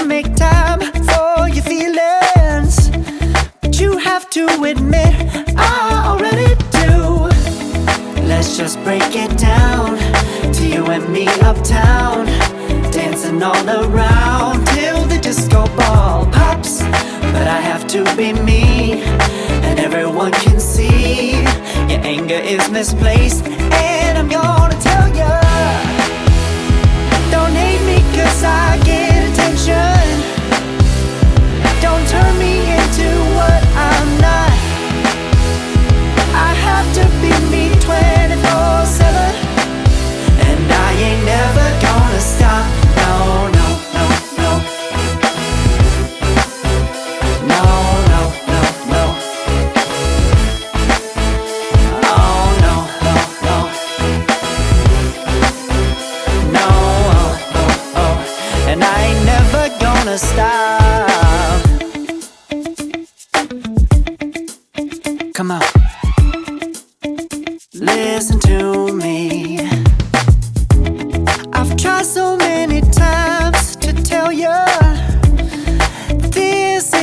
make time for your feelings, but you have to admit I already do. Let's just break it down to you and me uptown, dancing all around till the disco ball pops. But I have to be me, and everyone can see your anger is misplaced, and I'm gonna tell ya, don't hate me 'cause I get attention. Don't turn me into what I'm not. I have to be me 24/7, and I ain't never gonna stop. No, no, no, no. No, no, no, no. Oh, no, no, no. No, oh, oh, oh. And I ain't never gonna stop. Come on. Listen to me.